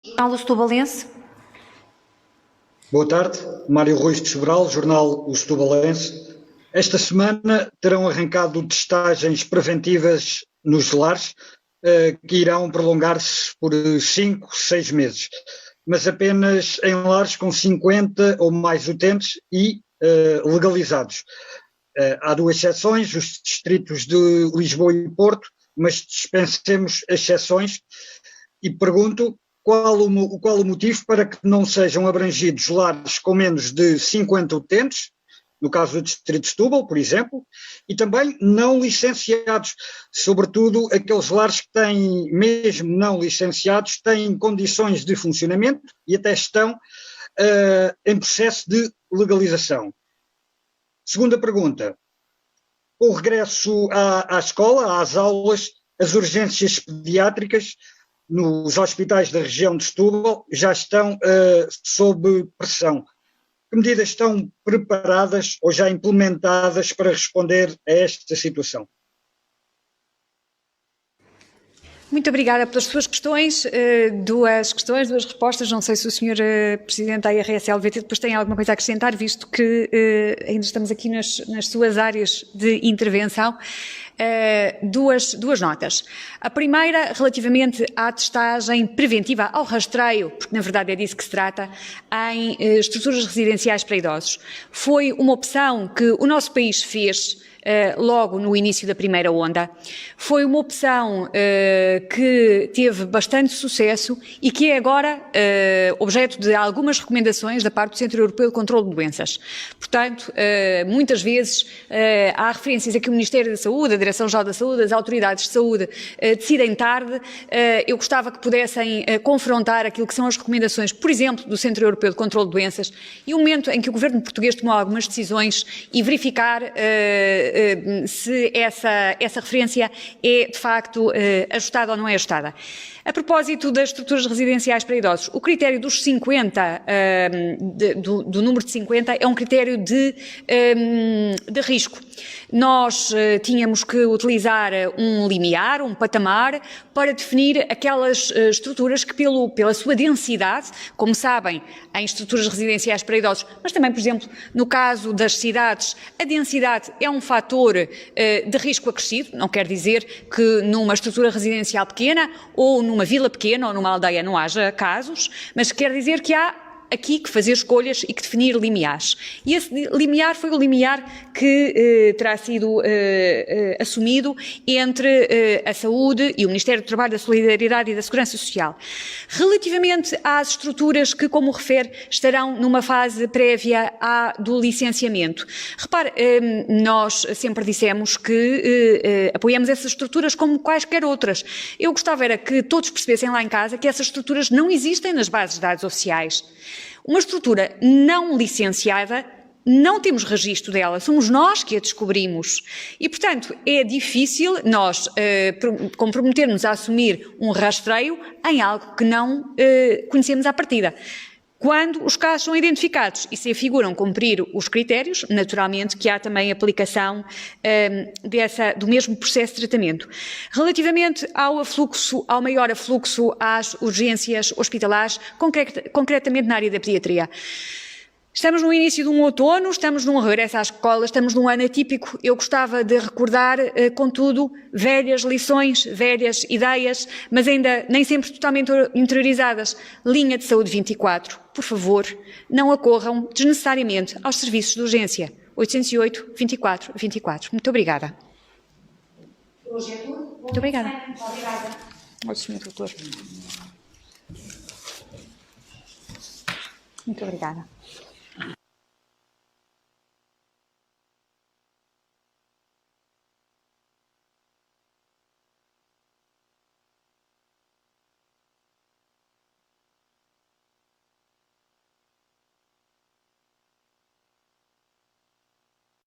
Jornal do Setubalense. Boa tarde, Mário Ruiz de Sobral, Jornal O Setubalense. Esta semana terão arrancado testagens preventivas nos lares que irão prolongar-se por 5, 6 meses, mas apenas em lares com 50 ou mais utentes e legalizados. Há duas exceções, os distritos de Lisboa e Porto, mas dispensemos as exceções e pergunto qual o motivo para que não sejam abrangidos lares com menos de 50 utentes, no caso do distrito de Setúbal, por exemplo, e também não licenciados, sobretudo aqueles lares que têm, mesmo não licenciados, têm condições de funcionamento e até estão em processo de legalização. Segunda pergunta, o regresso à escola, às aulas, as urgências pediátricas nos hospitais da região de Setúbal já estão sob pressão. Que medidas estão preparadas ou já implementadas para responder a esta situação? Muito obrigada pelas suas questões. Duas respostas. Não sei se o Sr. Presidente da IRS-LVT depois tem alguma coisa a acrescentar, visto que ainda estamos aqui nas suas áreas de intervenção. Duas notas. A primeira, relativamente à testagem preventiva, ao rastreio, porque na verdade é disso que se trata, em estruturas residenciais para idosos. Foi uma opção que o nosso país fez logo no início da primeira onda. Foi uma opção que teve bastante sucesso e que é agora objeto de algumas recomendações da parte do Centro Europeu de Controlo de Doenças. Portanto, muitas vezes há referências a que o Ministério da Saúde, a Direção-Geral da Saúde, as autoridades de saúde decidem tarde. Eu gostava que pudessem confrontar aquilo que são as recomendações, por exemplo, do Centro Europeu de Controlo de Doenças e o momento em que o Governo português tomou algumas decisões e verificar se essa referência é, de facto, ajustada ou não é ajustada. A propósito das estruturas residenciais para idosos, o critério dos 50, do número de 50, é um critério de risco. Nós tínhamos que utilizar um limiar, um patamar, para definir aquelas estruturas que, pela sua densidade, como sabem, em estruturas residenciais para idosos, mas também, por exemplo, no caso das cidades, a densidade é um fator de risco acrescido. Não quer dizer que numa estrutura residencial pequena ou numa vila pequena ou numa aldeia não haja casos, mas quer dizer que há aqui que fazer escolhas e que definir limiares. E esse limiar foi o limiar que terá sido assumido entre a Saúde e o Ministério do Trabalho, da Solidariedade e da Segurança Social. Relativamente às estruturas que, como refere, estarão numa fase prévia do licenciamento. Repare, nós sempre dissemos que apoiamos essas estruturas como quaisquer outras. Eu gostava era que todos percebessem lá em casa que essas estruturas não existem nas bases de dados oficiais. Uma estrutura não licenciada, não temos registro dela, somos nós que a descobrimos. E, portanto, é difícil nós comprometermos a assumir um rastreio em algo que não conhecemos à partida. Quando os casos são identificados e se afiguram cumprir os critérios, naturalmente que há também aplicação do mesmo processo de tratamento. Relativamente ao maior afluxo às urgências hospitalares, concretamente na área da pediatria. Estamos no início de um outono, estamos num regresso à escola, estamos num ano atípico. Eu gostava de recordar, contudo, velhas lições, velhas ideias, mas ainda nem sempre totalmente interiorizadas. Linha de Saúde 24. Por favor, não acorram desnecessariamente aos serviços de urgência. 808 24 24. Muito obrigada. Muito obrigada. Olha, Sr. Doutor. Muito obrigada.